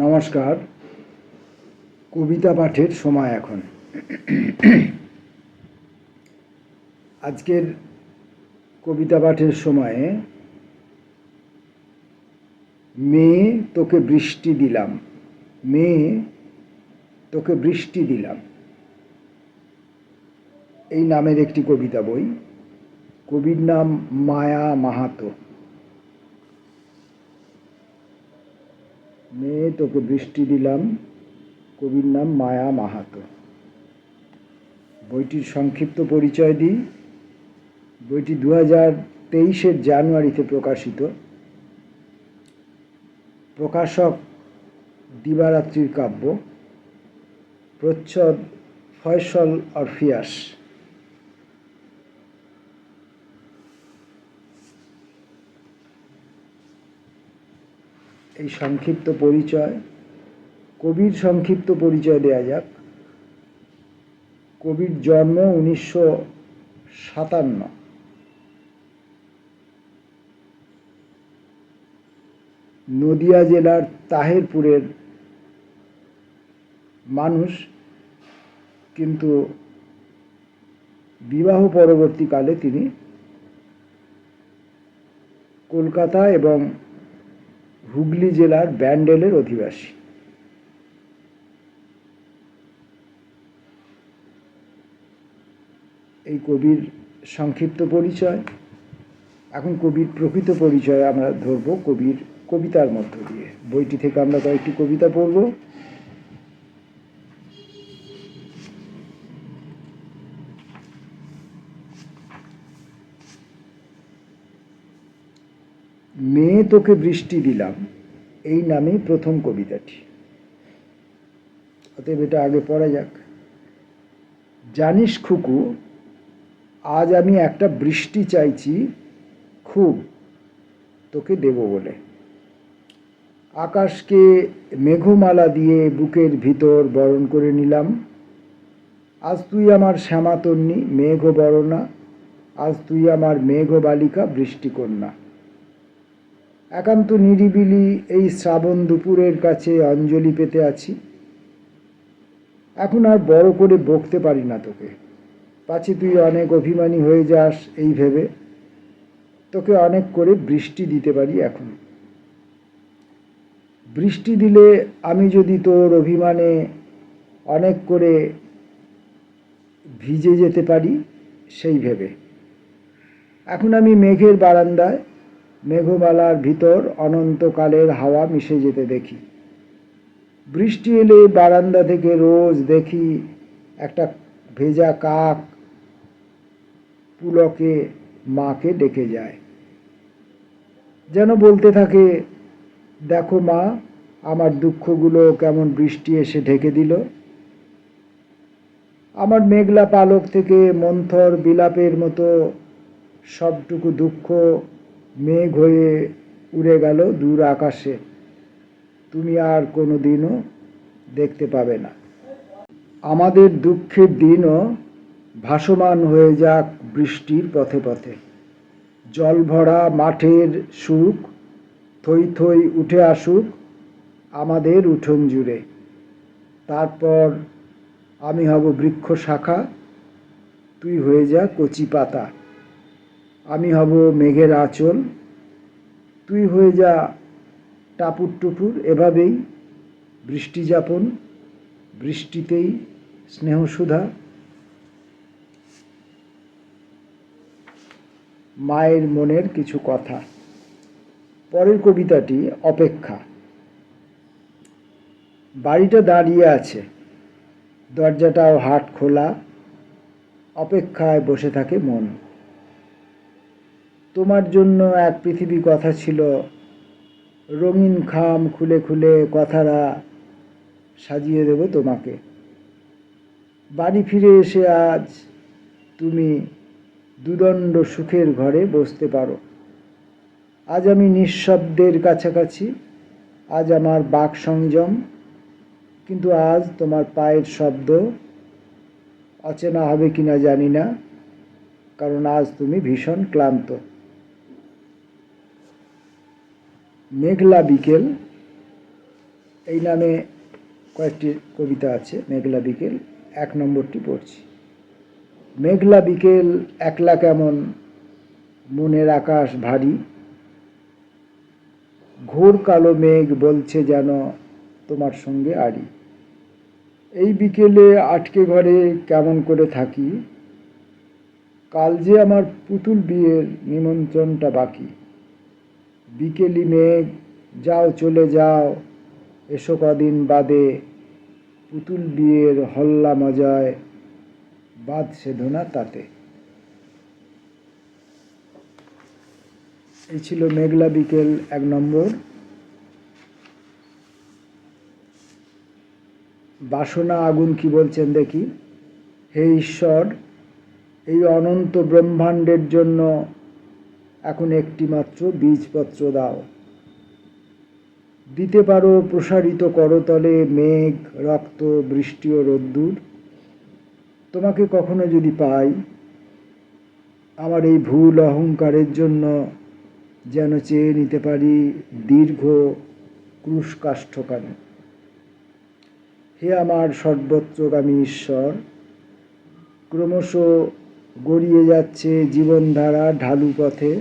নমস্কার। কবিতা পাঠের সময় এখন। আজকের কবিতা পাঠের সময়ে মেয়ে তোকে বৃষ্টি দিলাম, মেয়ে তোকে বৃষ্টি দিলাম, এই নামের একটি কবিতা বই। কবির নাম মায়া মাহাতো। মেয়ে তোকে বৃষ্টি দিলাম, কবির নাম মায়া মাহাতো। বইটির সংক্ষিপ্ত পরিচয় দিই। বইটি 2023 জানুয়ারিতে প্রকাশিত। প্রকাশক দিবারাত্রির কাব্য, প্রচ্ছদ ফয়সল অরফিয়াস। এই সংক্ষিপ্ত পরিচয়, কবির সংক্ষিপ্ত পরিচয় দেয়া যাক। কবির জন্ম 1957। নদিয়া জেলার তাহেরপুরের মানুষ, কিন্তু বিবাহ পরবর্তীকালে তিনি কলকাতা এবং হুগলি জেলার ব্যান্ডেলের অধিবাসী। এই কবির সংক্ষিপ্ত পরিচয়। এখন কবির প্রকৃত পরিচয় আমরা ধরব কবির কবিতার মধ্য দিয়ে। বইটি থেকে আমরা কয়েকটি কবিতা পড়ব। মেয়ে তোকে বৃষ্টি দিলাম, এই নামেই প্রথম কবিতাটি। অতএব এটা আগে পড়া যাক। জানিস খুকু, আজ আমি একটা বৃষ্টি চাইছি খুব, তোকে দেব বলে। আকাশকে মেঘমালা দিয়ে বুকের ভিতর বরণ করে নিলাম। আজ তুই আমার শ্যামাতন্নি মেঘ বরণা, আজ তুই আমার মেঘ বালিকা বৃষ্টিকন্যা। একান্ত নিরিবিলি এই শ্রাবণ দুপুরের কাছে অঞ্জলি পেতে আছি। এখন আর বড় করে বকতে পারি না তোকে, পাছে তুই অনেক অভিমানী হয়ে যাস এই ভেবে। তোকে অনেক করে বৃষ্টি দিতে পারি এখন। বৃষ্টি দিলে আমি যদি তোর অভিমানে অনেক করে ভিজে যেতে পারি সেই ভেবে। এখন আমি মেঘের বারান্দায় মেঘমালার ভিতর অনন্তকালের হাওয়া মিশে যেতে দেখি। বৃষ্টি এলে বারান্দা থেকে রোজ দেখি একটা ভেজা কাক পুলকে মাকে ডেকে যায়, যেন বলতে থাকে, দেখো মা, আমার দুঃখগুলো কেমন বৃষ্টি এসে ঢেকে দিল। আমার মেঘলা পালক থেকে মন্থর বিলাপের মতো সবটুকু দুঃখ মেঘ হয়ে উড়ে গেল দূর আকাশে। তুমি আর কোনো দিনও দেখতে পাবে না। আমাদের দুঃখের দিনও ভাসমান হয়ে যাক বৃষ্টির পথে পথে। জল ভরা মাঠের সুখ থই থই উঠে আসুক আমাদের উঠোন জুড়ে। তারপর আমি হব বৃক্ষ শাখা, তুই হয়ে যা কচি পাতা। আমি হব মেঘের আঁচল, তুই হয়ে যা টাপুর টুপুর। এভাবেই বৃষ্টি যাপন, বৃষ্টিতেই স্নেহসুধা। মায়ের মনের কিছু কথা। পরের কবিতাটি অপেক্ষা। বাড়িটা দাঁড়িয়ে আছে, দরজাটাও হাট খোলা, অপেক্ষায় বসে থাকে মন। তোমার জন্য এক পৃথিবী কথা ছিল, রঙিন খাম খুলে খুলে কথারা সাজিয়ে দেব তোমাকে। বাড়ি ফিরে এসে আজ তুমি দুদণ্ড সুখের ঘরে বসতে পারো। আজ আমি নিঃশব্দের কাছাকাছি, আজ আমার বাক সংযম, কিন্তু আজ তোমার পায়ের শব্দ অচেনা হবে কিনা জানি না, কারণ আজ তুমি ভীষণ ক্লান্ত। মেঘলা বিকেল, এই নামে কয়েকটি কবিতা আছে। মেঘলা বিকেল 1 নম্বরটি পড়ছি। মেঘলা বিকেল একলা কেমন, মনের আকাশ ভারী, ঘোর কালো মেঘ বলছে যেন তোমার সঙ্গে আড়ি। এই বিকেলে আটকে ঘরে কেমন করে থাকি, কাল যে আমার পুতুল বিয়ের নিমন্ত্রণটা বাকি। বিকেলি মেঘ যাও চলে যাও, এসো কদিন বাদে, পুতুল বিয়ের হল্লা মজায় বাদ সেধো না তাতে। এই ছিল মেঘলা বিকেল 1 নম্বর। বাসনা আগুন কি বলছেন দেখি। হে ঈশ্বর, এই অনন্ত ব্রহ্মাণ্ডের জন্য এখন একটি মাত্র বীজপত্র দাও। দিতে পারো প্রসারিত করতলে মেঘ, রক্ত, বৃষ্টি ও রোদ্দুর। তোমাকে কখনো যদি পাই, আমার এই ভুল অহংকারের জন্য যেন চেয়ে নিতে পারি দীর্ঘ ক্রুশকাষ্ঠখানি। হে আমার সর্বত্রগামী ঈশ্বর, ক্রমশ গড়িয়ে যাচ্ছে জীবনধারা ঢালু পথে,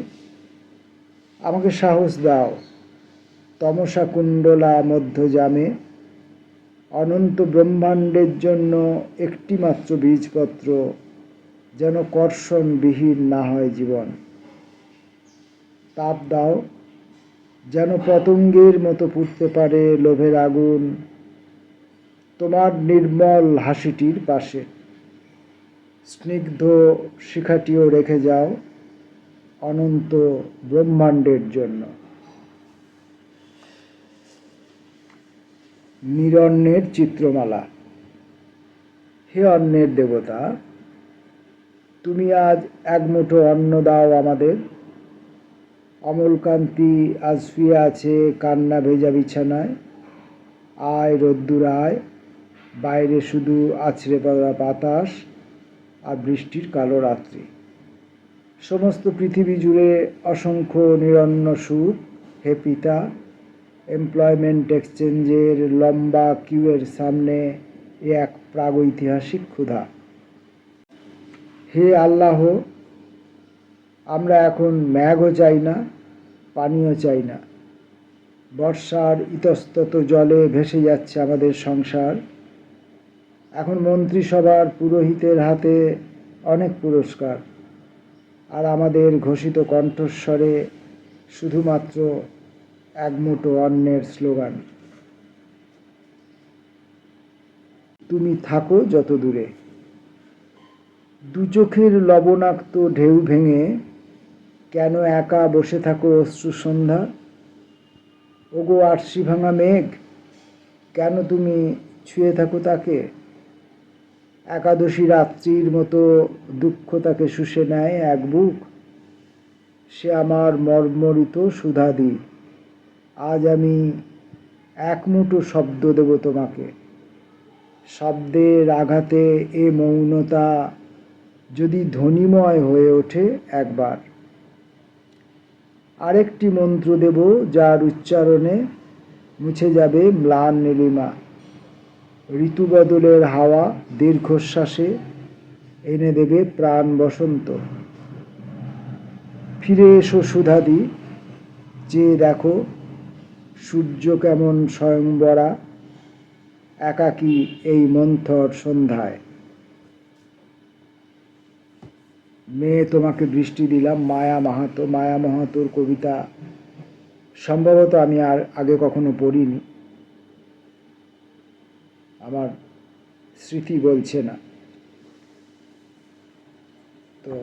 আমাকে সাহস দাও তমসা কুণ্ডলা মধ্যযামে, অনন্ত ব্রহ্মাণ্ডের জন্য একটি মাত্র বীজপত্র, যেন কর্ষণবিহীন না হয় জীবন। তাপ দাও যেন পতঙ্গের মতো পুড়তে পারে লোভের আগুন তোমার নির্মল হাসিটির পাশে। স্নিগ্ধ শিখাটিও রেখে যাও অনন্ত ব্রহ্মাণ্ডের জন্য। নিরন্নের চিত্রমালা। হে অন্নের দেবতা, তুমি আজ এক মুঠো অন্ন দাও আমাদের। অমলকান্তি আজ শুয়ে আছে কান্না ভেজা বিছানায়। আয় রোদ্দুর আয়, বাইরে শুধু আছড়ে পড়া বাতাস আর বৃষ্টির কালো রাত্রি। সমস্ত পৃথিবী জুড়ে অসংখ্য নিরন্ন সুখ। হে পিতা, এমপ্লয়মেন্ট এক্সচেঞ্জের লম্বা কিউয়ের সামনে এ এক প্রাগৈতিহাসিক ক্ষুধা। হে আল্লাহ, আমরা এখন মেঘও চাই না, পানিও চাই না। বর্ষার ইতস্তত জলে ভেসে যাচ্ছে আমাদের সংসার। এখন মন্ত্রিসভার পুরোহিতের হাতে অনেক পুরস্কার, আর আমাদের ঘোষিত কণ্ঠস্বরে শুধুমাত্র এক মুঠো অন্নের স্লোগান। তুমি থাকো যত দূরে। দু চোখের লবণাক্ত ঢেউ ভেঙে কেন একা বসে থাকো অশ্রু সন্ধ্যা। ওগো আরশি ভাঙা মেঘ, কেন তুমি ছুঁয়ে থাকো তাকে। একাদশী রাত্রির মতো দুঃখ তাকে শুষে নেয় এক বুক। সে আমার মর্মরিত সুধাদি। আজ আমি এক মুঠো শব্দ দেব তোমাকে। শব্দের আঘাতে এ মৌনতা যদি ধ্বনিময় হয়ে ওঠে একবার। আরেকটি মন্ত্র দেব যার উচ্চারণে মুছে যাবে ম্লান নীলিমা। ঋতু বদলের হাওয়া দীর্ঘশ্বাসে এনে দেবে প্রাণ বসন্ত। ফিরে এসো সুধাদি, চেয়ে দেখো সূর্য কেমন স্বয়ংবরা একাকী এই মন্থর সন্ধ্যায়। মেয়ে তোমাকে বৃষ্টি দিলাম, মায়া মাহাতো। মায়া মাহাতোর কবিতা সম্ভবত আমি আর আগে কখনো পড়িনি, আমার স্মৃতি বলছে না। তো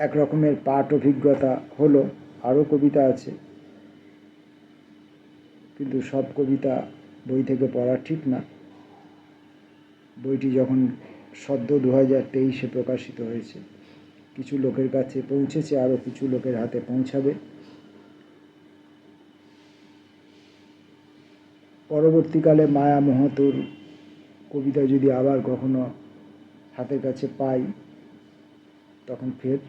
এক রকমের পাঠ অভিজ্ঞতা হলো। আরও কবিতা আছে, কিন্তু সব কবিতা বই থেকে পড়া ঠিক না। বইটি যখন সদ্য 2023-এ প্রকাশিত হয়েছে, কিছু লোকের কাছে পৌঁছেছে, আরও কিছু লোকের হাতে পৌঁছাবে। পরবর্তীকালে মায়া মাহাতোর কবিতা যদি আবার কখনো হাতের কাছে পাই, তখন ফের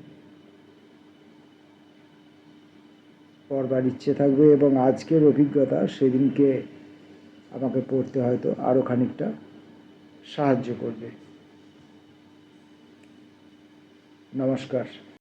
পড়বার ইচ্ছে থাকবে এবং আজকের অভিজ্ঞতা সেদিনকে আমাকে পড়তে হয়তো আরও খানিকটা সাহায্য করবে। নমস্কার।